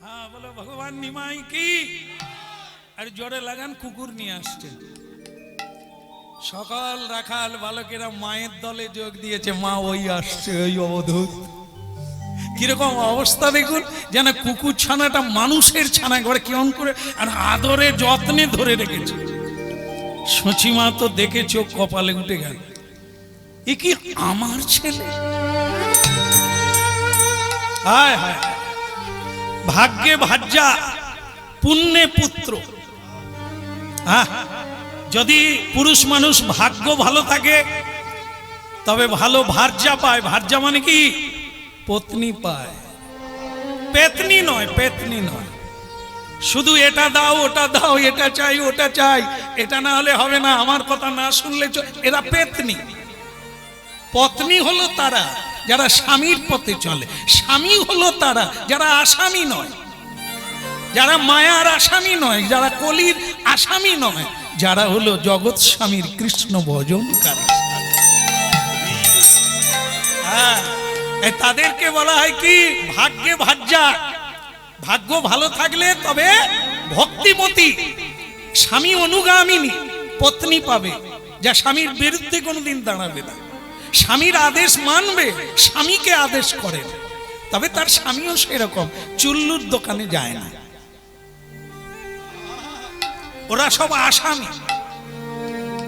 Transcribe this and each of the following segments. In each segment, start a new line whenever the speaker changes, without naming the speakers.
হ্যাঁ বলো ভগবান নিমাই কি। আর জোরে লাগান, কুকুর নিয়ে আসছে। সকাল রাখাল বালকেরা মায়ের দলে যোগ দিয়েছে, মা ওই আসছে, ওই অবধূত। কিরকম অবস্থা দেখুন, যেন কুকুর ছানাটা মানুষের ছানা একবারে কেমন করে আর আদরে যত্নে ধরে রেখেছে। সচিমা তো দেখে চোখ কপালে উঠে গেল, এ কি আমার ছেলে? হায় হায়, ভাগ্যে ভাজ্যা, পুণ্যে পুত্র। যদি পুরুষ মানুষ ভাগ্য ভালো থাকে তবে ভালো ভার্যা পায়। ভার্যা মানে কি? পত্নী পায়, পেতনি নয়, পেতনি নয়। শুধু এটা দাও ওটা দাও, এটা চাই ওটা চাই, এটা না হলে হবে না, আমার কথা না শুনলে এরা পেতনি। পত্নী হলো তারা যারা স্বামীর পথে চলে, স্বামী হলো তারা যারা আসামি নয়, যারা মায়ার আসামি নয়, যারা কলির আসামি নয়, যারা হলো জগৎ স্বামীর কৃষ্ণ ভজনকারী। তাদেরকে বলা হয় কি? ভাগ্যে ভাজ্যা। ভাগ্য ভালো থাকলে তবে ভক্তিমতী, স্বামী অনুগামিনী পত্নী পাবে, যা স্বামীর বিরুদ্ধে কোনোদিন দাঁড়াবে না, স্বামীর আদেশ মানবে, স্বামীকে আদেশ করে। তবে তার স্বামীও সেরকম চুল্লুর দোকানে যায় না। ওরা সব আসামি,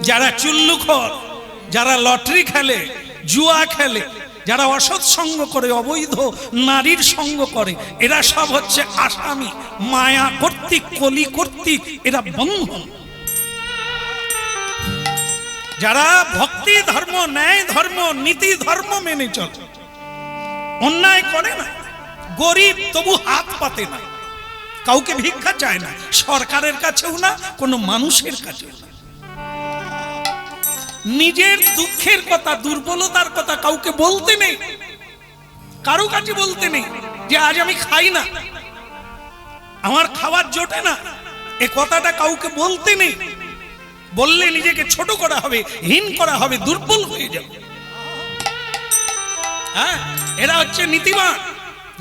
যারা চুল্লুখোর, যারা লটারি খেলে, জুয়া খেলে, যারা অসৎ সঙ্গ করে, অবৈধ নারীর সঙ্গ করে, এরা সব হচ্ছে আসামি। মায়া কর্তৃক, কলি কর্তৃক এরা বন্ধন। যারা ভক্তি ধর্ম, ন্যায় ধর্ম, নীতি ধর্ম মেনে চলে, অন্যায় করে না, গরিব তবু হাত পাতে না, কাউকে ভিক্ষা চায় না, সরকারের কাছেও না, কোনো মানুষের কাছেও না। নিজের দুঃখের কথা, দুর্বলতার কথা কাউকে বলতে নেই, কারো কাছে বলতে নেই যে আজ আমি খাই না, আমার খাবার জোটে না, এ কথাটা কাউকে বলতে নেই। বললে নিজেকে ছোট করা হবে, হীন করা হবে, দুর্বল হয়ে যাবে। হ্যাঁ, এরা হচ্ছে নীতিবান,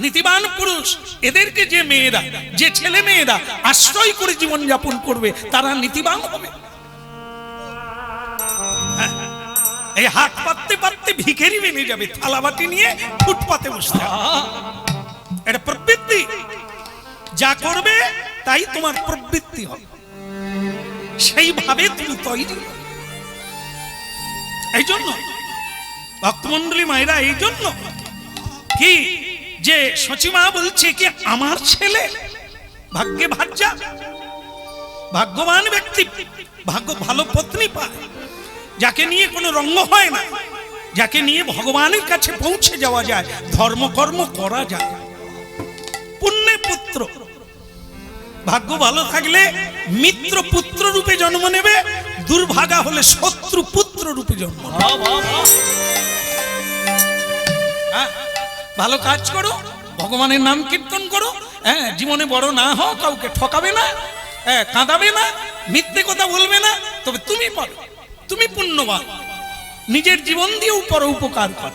নীতিবান পুরুষ। এদেরকে যে মেয়েরা, যে ছেলে মেয়েরা আশ্রয় করে জীবন যাপন করবে, তারা নীতিবান হবে। এই হাত পাততে পাততে ভিখারি বেনে যাবে, থালাবাটি নিয়ে ফুটপাতে বসতে। এটা প্রবৃত্তি, যা করবে তাই তোমার প্রবৃত্তি হবে, সেইভাবে তুমি তৈরি। এই জন্য ভক্তমন্ডলী মায়েরা, এই জন্য কি যে সচিমা বলছে কি আমার ছেলে ভাগ্যে ভাজ্যা, ভাগ্যবান ব্যক্তি, ভাগ্য ভালো পত্নী পায়, যাকে নিয়ে কোনো রঙ্গ হয় না, যাকে নিয়ে ভগবানের কাছে পৌঁছে যাওয়া যায়, ধর্মকর্ম করা যায়। পুণ্যে পুত্র, ভাগ্য ভালো থাকলে মিত্র পুত্র রূপে জন্ম নেবে, দুর্ভাগা হলে শত্রু পুত্র রূপে জন্ম নেবে। ভালো কাজ করো, ভগবানের নাম কীর্তন করো, জীবনে বড় না হও, কাউকে ঠকাবে না, কাঁদাবে না, মিথ্যে কথা বলবে না, তবে তুমি পাবে, তুমি পুণ্যবান। নিজের জীবন দিয়ে উপকার কর,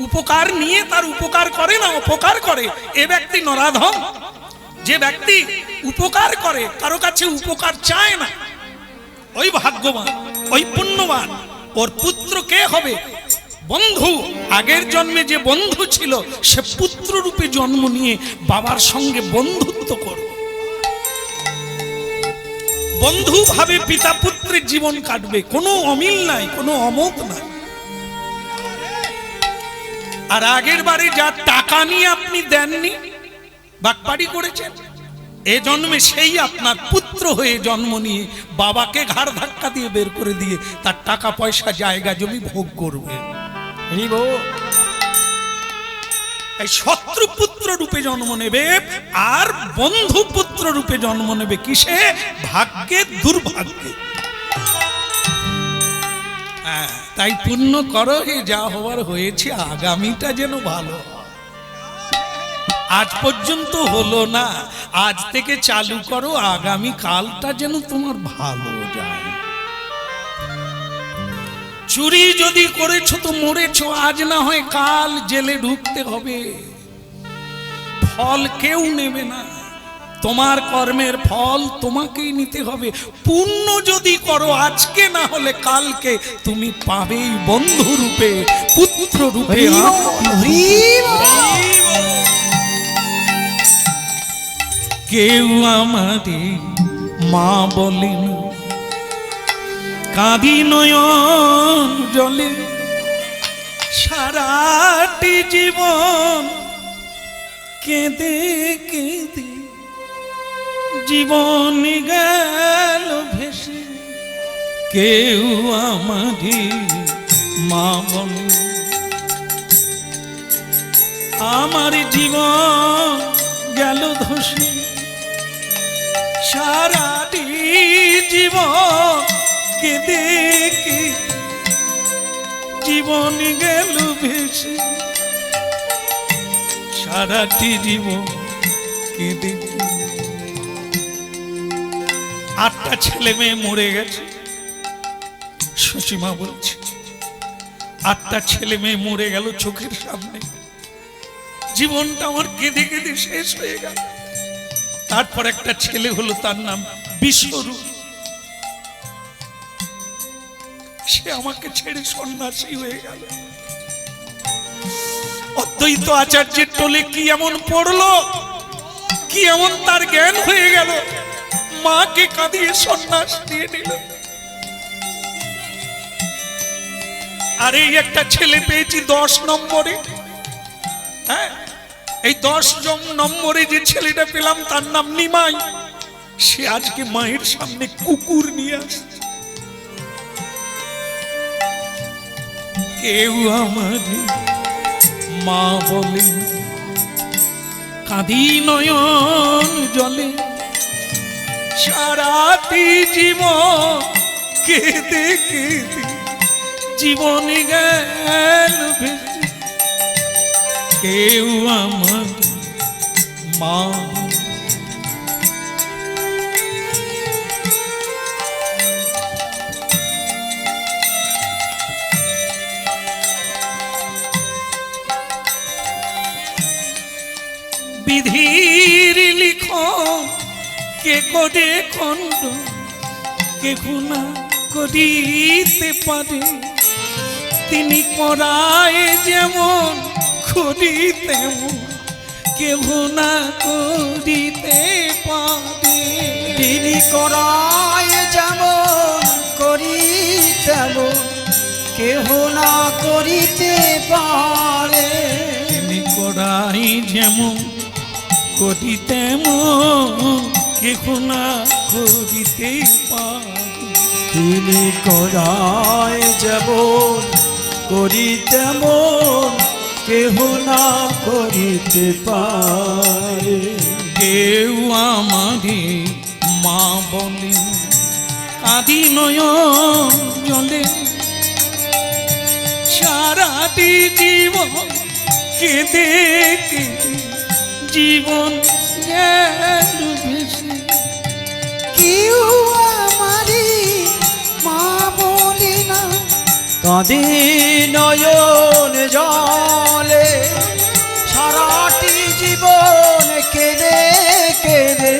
উপকার নিয়ে তার উপকার করে না, উপকার করে, এ ব্যক্তি নরাধম। যে ব্যক্তি উপকার করে, কারো কাছে উপকার চায় না, ওই ভাগ্যবান, ওই পুণ্যবান। ওর পুত্র কে হবে? বন্ধু। আগের জন্মে যে বন্ধু ছিল, সে পুত্র রূপে জন্ম নিয়ে বাবার সঙ্গে বন্ধুত্ব করবে, বন্ধু ভাবে পিতা পুত্রের জীবন কাটবে, কোনো অমিল নাই, কোনো অমত নাই। আর আগের বারে যা টাকা নিয়ে আপনি দেননি, বাকপাড়ি করেছেন, এ জন্মে সেই আপনার পুত্র হয়ে জন্ম নিয়ে বাবাকে ঘাড় ধাক্কা দিয়ে বের করে দিয়ে তার টাকা পয়সা, জায়গা জমি ভোগ করবে। এই শত্রু পুত্র রূপে জন্ম নেবে, আর বন্ধু পুত্র রূপে জন্ম নেবে কিসে? ভাগ্যে, দুর্ভাগ্যে। তাই পুণ্য করো, যা হওয়ার হয়েছে, আগামীটা যেন ভালো। আজ পর্যন্ত হলো না, আজ থেকে চালু করো, আগামী কালটা যেন তোমার ভালো যায়। চুরি যদি করেছো তো মরেছো, আজ না হয় কাল জেলে ঢুকতে হবে, ফল কেউ নেবে না। তোমার কর্মের ফল তোমাকেই নিতে হবে। পুণ্য যদি করো আজকে, না হলে কালকে তুমি পাবেই বন্ধু রূপে, পুত্র রূপে। কেউ আমাদের মা বলেন, কাঁদি নয়ন জলে, সারাটি জীবন কেঁদে কেঁদে জীবন গেল ভেসে। কেউ আমাদের মা বলে, আমার জীবন গেল ধসে, সারাটি জীবন কেঁদে কেঁদে জীবন গেল ভেসে। সারাটি জীবন কেঁদে। 8টা ছেলে মেয়ে মরে গেছে। সুসীমা বলছে 8টা ছেলে মেয়ে মরে গেল চোখের সামনে, জীবনটা আমার কেঁদে কেঁদে শেষ হয়ে গেল। তারপর একটা ছেলে হলো, তার নাম বিশ্বরূপ। সে আমাকে ছেড়ে সন্ন্যাসী হয়ে গেল। অদ্বৈত আচার্যের টোলে কি এমন পড়লো, কি এমন তার জ্ঞান হয়ে গেল, মাকে কাঁদিয়ে সন্ন্যাস দিয়ে নিল। আর এই একটা ছেলে পেয়েছি 10 নম্বরে। হ্যাঁ, এই 10 নম্বরে যে ছেলেটা পেলাম তার নাম নিমাই। সে আজকে মায়ের সামনে কুকুর নিয়ে আসছে। কেউ আমাদের মা বলে, কাঁদি নয়ন জলে, সারাটি জীবন কেঁদে কেঁদে জীবন গেল ভেসে। কেউ আমাদের মা। বিধির লিখন কে করে খণ্ড, কে গুণা করিতে পারে। তিনি করায় যেমন করি তেমন, কেহ না করিতে পারে।
তিনি করায় যেমন করি তেমন, কেহ না করিতে পারে।
তিনি করাই যেমন করি তেমন, কেহ না করিতে পারে।
তিনি করায় যেমন করি তেমন, কেহ না করিতে পারে।
কেউ আমাদের মা বলে, কাঁদি নয়ন জলে, সারাটি জীবন কেঁদে কেঁদে জীবন গেল ভেসে।
কেউ আমারি মা বলে না, কাঁদে নয়ন জলে, সারাটি জীবন কেঁদে কেঁদে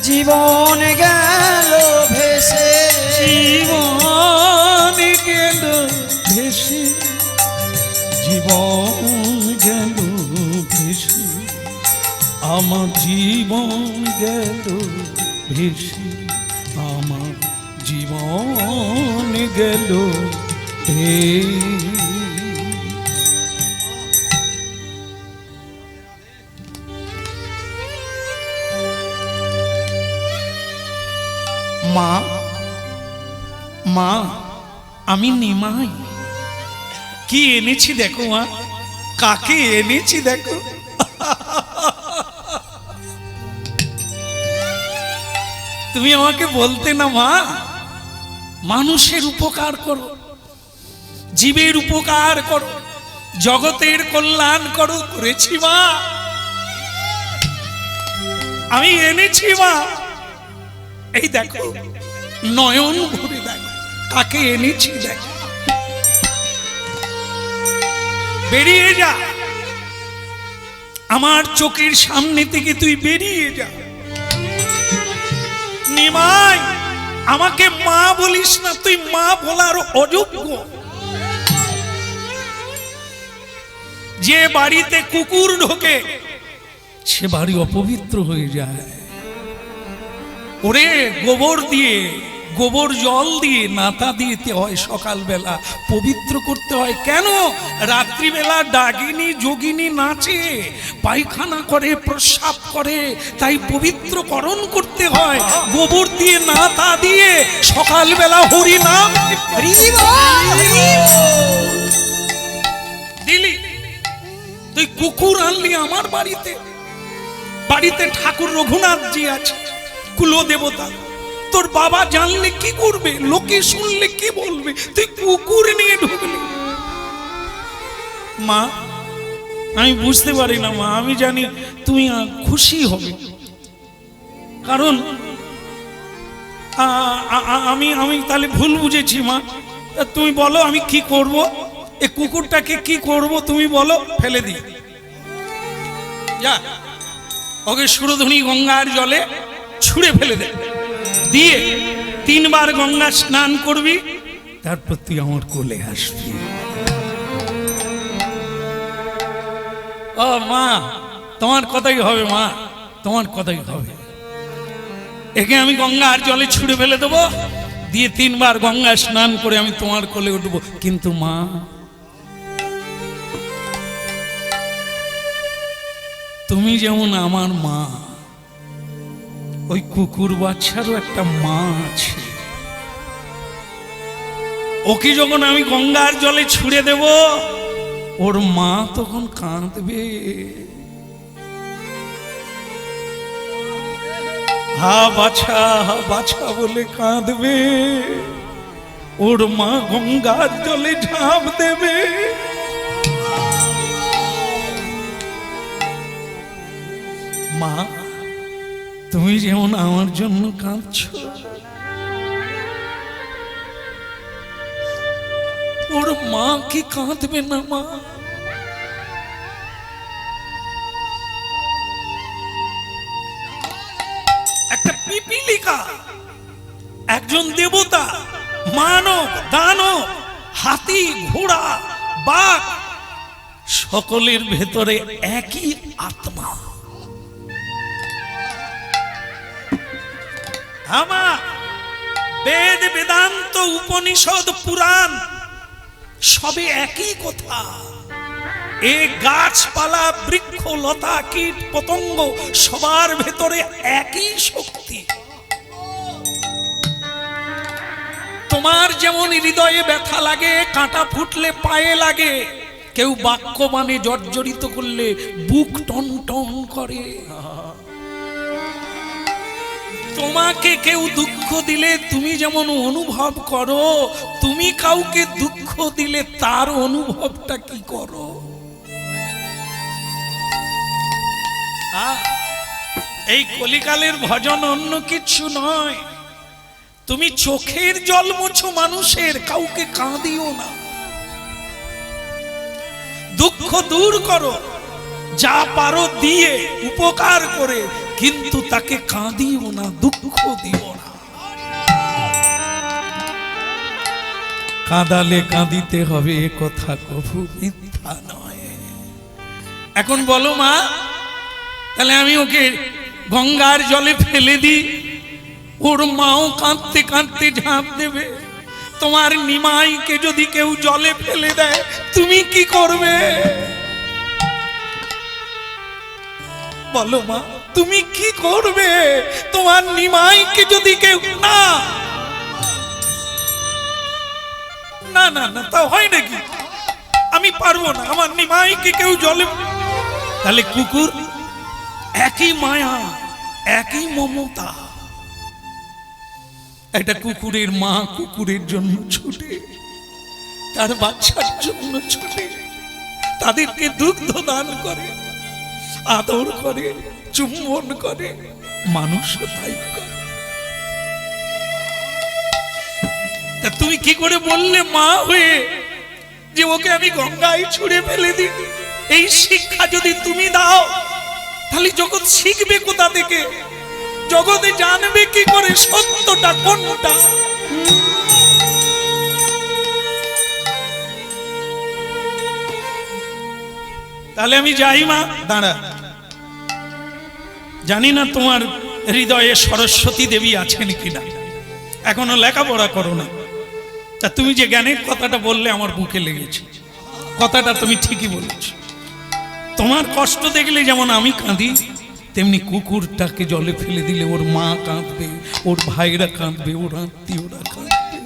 জীবন গেল ভেসে।
জীবন গেল ভেসে, জীবন গেল ভেসে, আমার জীবন গেল ভেসে, আমার জীবন গেল ভেসে। মা, মা, আমি নিমাই। কি এনেছি দেখো মা, কাকে এনেছি দেখো। তুমি আমাকে বলতে না মা, মানুষের উপকার করো, জীবের উপকার করো, জগতের কল্যাণ করো। করেছি মা, আমি এনেছি মা। এই দেখো, নয়ন ভরে দেখো কাকে এনেছি দেখো। বেরিয়ে যা, আমার চোখের সামনে থেকে তুই বেরিয়ে যা। নিমাই আমাকে মা বলিস না, তুই মা বলার অযোগ্য। যে বাড়িতে কুকুর ঢোকে সে বাড়ি অপবিত্র হয়ে যায়। ওরে গোবর দিয়ে, গোবর জল দিয়ে, নাতা দিতে হয়, সকালবেলা পবিত্র করতে হয়। কেন? রাত্রিবেলা ডাকিনী যোগিনী নাচে, পায়খানা করে, প্রস্রাব করে, তাই পবিত্রকরণ করতে হয় গোবর দিয়ে, নাতা দিয়ে, সকালবেলা হরি নাম দিলি। তুই কুকুর আনলি আমার বাড়িতে, বাড়িতে ঠাকুর রঘুনাথজি আছে, কুল দেবতা। তোর বাবা জানলে কি করবে, লোকে শুনলে কি বলবে? তুই কুকুর নিয়ে ঢুকলি। মা আমি বুঝতে পারি না মা, আমি জানি তুমি খুশি হবে, কারণ আমি আমি তাহলে ভুল বুঝেছি মা। তুমি বলো আমি কি করব, এই কুকুরটাকে কি করব তুমি বলো। ফেলে দিই, যা ওকে সুরধুনি গঙ্গার জলে ছুঁড়ে ফেলে দে, দিয়ে 3 বার গঙ্গা স্নান করবি, তারপর তুই আমার কোলে আসবি। ও মা, তোমার কথাই হবে মা, তোমার কথাই হবে। একে আমি গঙ্গার জলে ছুঁড়ে ফেলে দেবো, দিয়ে 3 বার গঙ্গা স্নান করে আমি তোমার কোলে উঠবো। কিন্তু মা, তুমি যেমন আমার মা, ওই কুকুর বাচ্চারও একটা মা আছে। ওকে যখন আমি গঙ্গার জলে ছুঁড়ে দেব, ওর মা তখন কাঁদবে। হা বাছা, হা বাছা বলে কাঁদবে। ওর মা গঙ্গার জলে ঝাঁপ দেবে। মা, তুমি যেমন আমার জন্য কাঁদছো, ওর মা কি কাঁদবে না মা? একটা পিপিলিকা, একজন দেবতা, মানব, দানব, হাতি, ঘোড়া, বাঘ, সকলের ভেতরে একই আত্মা। আমার বেদ, বেদান্ত, উপনিষদ, পুরাণ সবে একই কথা। এ গাছপালা, বৃক্ষ, লতা, কীট, পতঙ্গ সবার ভেতরে একই শক্তি। তোমার যেমন হৃদয়ে ব্যথা লাগে, কাঁটা ফুটলে পায়ে লাগে, কেউ বাক্য মানে জর্জরিত করলে বুক টন টন করে। তোমাকে কেউ দুঃখ দিলে তুমি যেমন অনুভব করো, তুমি কাউকে দুঃখ দিলে তার অনুভবটা কি করো? এই কলিকালের ভজন অন্য কিছু নয়। তুমি চোখের জল মোছো মানুষের, কাউকে কাঁদিও না। দুঃখ দূর করো, যা পারো দিয়ে, উপকার করে, কিন্তু তাকে কাঁদিও না, দুঃখ দিও না। কাঁদালে কাঁদিতে হবে, এ কথা কভু মিথ্যা নয়। এখন বলো মা, তাহলে আমি ওকে গঙ্গার জলে ফেলে দিই, ওর মাও কাঁদতে কাঁদতে ঝাঁপ দেবে। তোমার নিমাইকে যদি কেউ জলে ফেলে দেয়, তুমি কি করবে বলো মা? তুমি কি করবে? তোমার নিমাইকে যদি কেউ না না না না তা হয় নাকি? আমি পারবো না, আমার নিমাইকে কেউ জলে। তাহলে কুকুর, একই মায়া, একই মমতা। একটা কুকুরের মা কুকুরের জন্য ছুটে, তার বাচ্চার জন্য ছুটে, তাদেরকে দুগ্ধ দান করে, আদর করে, চুম্বন করে, মানুষও তাই করে। তা তুমি কি করে বললে মা হয়ে যে ওকে আমি গঙ্গায় ছুঁড়ে ফেলে দিই? এই শিক্ষা যদি তুমি দাও, তাহলে জগৎ শিখবে কোথা থেকে? জগতে জানবে কি করে সত্যটা কোনটা? তাহলে আমি যাই মা, দাঁড়া। জানি না তোমার হৃদয়ে সরস্বতী দেবী আছেন কিনা, এখনো লেখাপড়া করো না। তা তুমি যে জ্ঞানের কথাটা বললে আমার বুকে লেগেছে, কথাটা তুমি ঠিকই বলেছ। তোমার কষ্ট দেখলে যেমন আমি কাঁদি, তেমনি কুকুরটাকে জলে ফেলে দিলে ওর মা কাঁদবে, ওর ভাইরা কাঁদবে, ওর আত্মীয়রা কাঁদবে।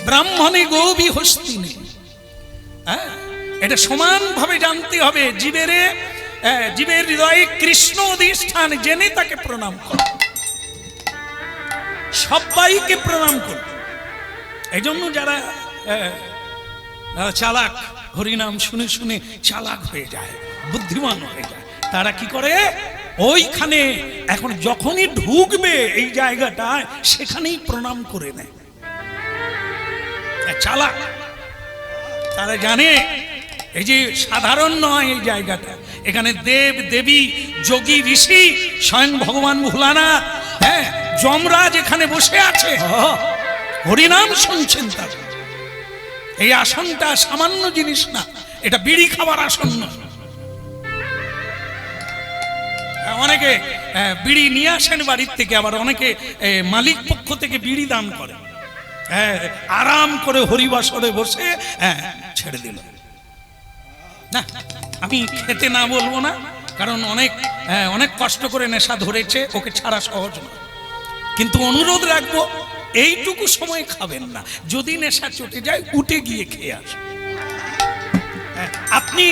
ব্রাহ্মণে গোবি হস্তিনে, হ্যাঁ, এটা সমানভাবে জানতে হবে। জীবের হৃদয়ে কৃষ্ণ অধিষ্ঠান জেনে তাকে প্রণাম কর, সবাইকে প্রণাম কর। এই জন্য যারা চালাক, হরিনাম শুনে শুনে চালাক হয়ে যায়, বুদ্ধিমান হয়ে যায়, তারা কি করে ওইখানে এখন যখনই ঢুকবে এই জায়গাটায় সেখানেই প্রণাম করে নেয়। চালাক, তারা জানে এই যে সাধারণ নয় এই জায়গাটা, এখানে দেব দেবী যোগী ঋষি স্বয়ং ভগবান ভোলানাথ, হ্যাঁ, যমরাজ এখানে বসে আছে, হরিনাম শুনছেন। তার এই আসনটা সামান্য জিনিস না, এটা বিড়ি খাবার আসন না। অনেকে বিড়ি নিয়ে আসেন বাড়ির থেকে, আবার অনেকে মালিক পক্ষ থেকে বিড়ি দান করে, আরাম করে হরিবাসরে বসে ছেড়ে দিল। না, আমি খেতে না বলবো না, কারণ অনেক কষ্ট করে নেশা ধরেছে, ওকে ছাড়া সহজ না। কিন্তু অনুরোধ রাখবো, এইটুকু সময় খাবেন না, যদি নেশা চটে যায় উঠে গিয়ে খেয়ে আসুন। আপনি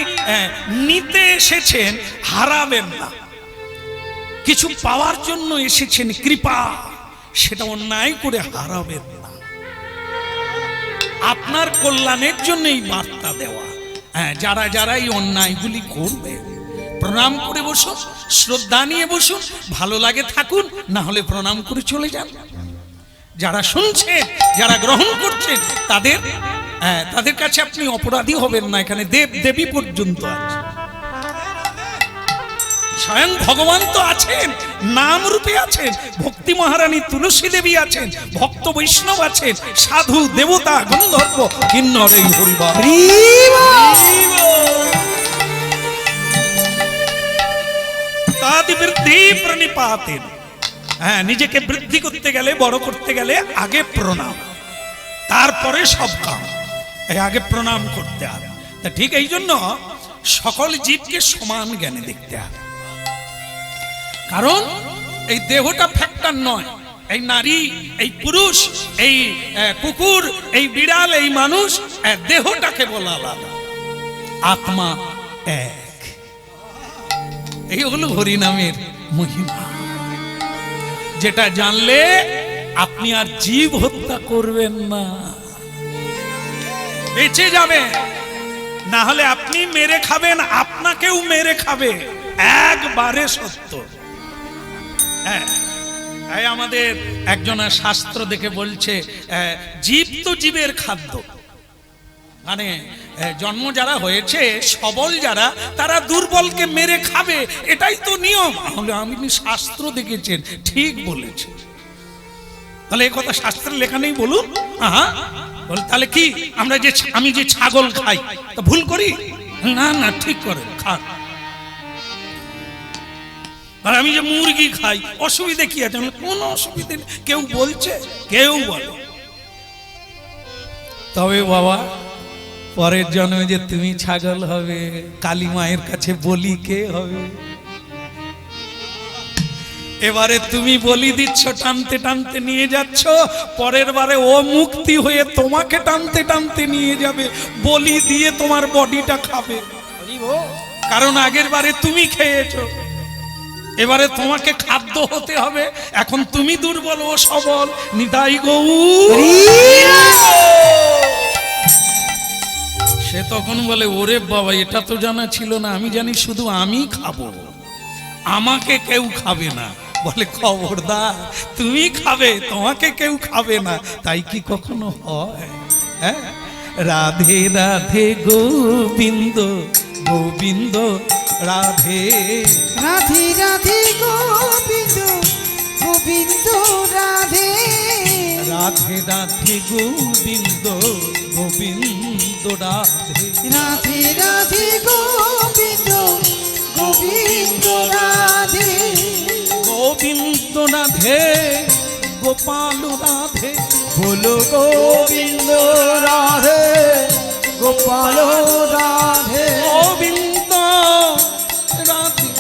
নিতে এসেছেন, হারাবেন না। কিছু পাওয়ার জন্য এসেছেন, কৃপা, সেটা অন্যায় করে হারাবেন না। আপনার কল্যাণের জন্য এই বার্তা দেওয়া। হ্যাঁ, যারা যারা এই অন্যায়গুলি করবে, প্রণাম করে বসুন, শ্রদ্ধা নিয়ে বসুন, ভালো লাগে থাকুন, না হলে প্রণাম করে চলে যান। যারা শুনছেন, যারা গ্রহণ করছেন, তাদের কাছে আপনি অপরাধী হবেন না। এখানে দেব দেবী পর্যন্ত আছে, স্বয়ং ভগবান তো আছেন, নাম রূপে আছেন, ভক্তি মহারানী তুলসী দেবী আছেন, ভক্ত বৈষ্ণব আছেন, সাধু দেবতা গন্ধর্ব কিন্নর, এই হরিবল। তাদি বৃদ্ধি প্রণিপাতেন। হ্যাঁ, নিজেকে বৃদ্ধি করতে গেলে, বড় করতে গেলে আগে প্রণাম, তারপরে সব কাম। আগে প্রণাম করতে হবে। তা ঠিক এই জন্য সকল জীবকে সমান জ্ঞানে দেখতে হবে। কারণ এই দেহটা ফ্যাক্টর নয়। এই নারী, এই পুরুষ, এই কুকুর, এই বিড়াল, এই মানুষ, দেহটাকে বলা আলাদা, আত্মা এক। এই হলো হরিনামের মহিমা, যেটা জানলে আপনি আর জীব হত্যা করবেন না, বেঁচে যাবে। না হলে আপনি মেরে খাবেন, আপনাকেও মেরে খাবে, একবারে সত্য। হ্যাঁ, আমাদের একজনের শাস্ত্র দেখে বলছে, জীব তো জীবের খাদ্য। মানে জন্ম যারা হয়েছে সবল যারা, তারা দুর্বলকে মেরে খাবে, এটাই তো নিয়ম। আপনি শাস্ত্র দেখেছেন, ঠিক বলেছে। তাহলে এই কথা শাস্ত্রের লেখা নেই বলুন? তাহলে কি আমি যে ছাগল খাই তা ভুল করি? না না, ঠিক করে খান। আর আমি যে মুরগি খাই, অসুবিধা কি আছে? কোনো অসুবিধা নেই, কেউ বলছে, কেউ বলে। তবে বাবা, পরের জন্মে যে তুমি ছাগল হবে, কালী মায়ের কাছে বলি কে হবে? এবারে তুমি বলি দিচ্ছ, টানতে টানতে নিয়ে যাচ্ছ, পরের বারে ও মুক্তি হয়ে তোমাকে টানতে টানতে নিয়ে যাবে, বলি দিয়ে তোমার বডিটা খাবে। কারণ আগের বারে তুমি খেয়েছো, এবারে তোমাকে খাদ্য হতে হবে। এখন তুমি দুর্বল, ও সবল। নিতাই গৌর। সে তখন বলে, ওরে বাবা, এটা তো জানা ছিল না, আমি জানি শুধু আমি খাবো, আমাকে কেউ খাবে না। বলে, খবরদার, তুমি খাবে, তোমাকে কেউ খাবে না। তাই কি কখনো হয়? হ্যাঁ, রাধে রাধে গোবিন্দ গোবিন্দ রাধে
রাধে রাধে গোবিন্দ গোবিন্দ রাধে
রাধে রাধে গোবিন্দ গোবিন্দ রাধে
রাধে রাধে গোবিন্দ গোবিন্দ রাধে
গোবিন্দ রাধে গোপাল রাধে
বলো গোবিন্দ রাধে গোপাল রাধে
গোবিন্দ রাধে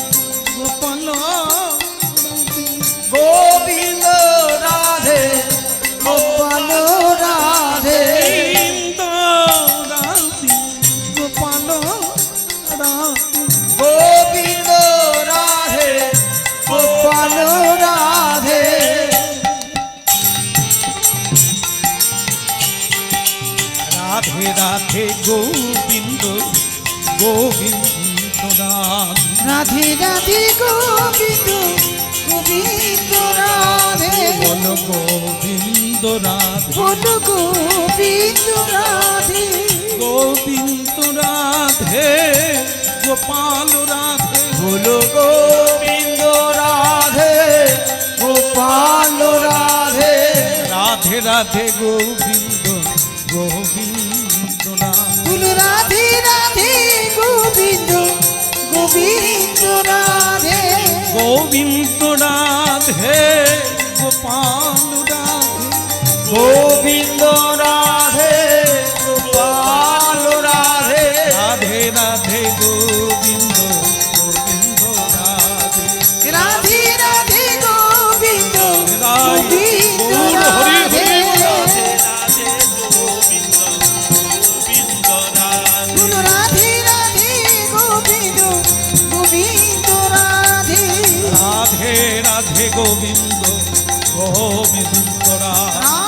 গোপাল রাধে
গোবিন্দ রাধে গোপাল রাধে
গোবিন্দ রাধে গোপাল রাধে
গোবিন্দ রাধে গোপাল রাধে
রাধে রাধে গোবিন্দ গোবিন্দ রাধে
রাধে রাধে গোবিন্দ গোবিন্দ রাধে
বল গোবিন্দ রাধে
বলো গোবিন্দ রাধে
গোবিন্দ রাধে গোপাল রাধে
বলো গোবিন্দ রাধে গোপাল রাধে
রাধে রাধে গোবিন্দ গোবিন্দ রাধে
বলো রাধে রাধে গোবিন্দ গোবিন্দ রাধে
গোবিন্দ রাধে গোপাল রাধে
গোবিন্দ রাধে গোপাল রাধে
রাধে রাধে গোবিন্দ গোবিন্দ রাধে
রাধে রাধে গোবিন্দ গোবিন্দ
গৌর হরি হরি
রাধে বলো রাধে রাধে গোবিন্দ গোবিন্দ রাধে
রাধে রাধে গোবিন্দ গোবিন্দ রাধে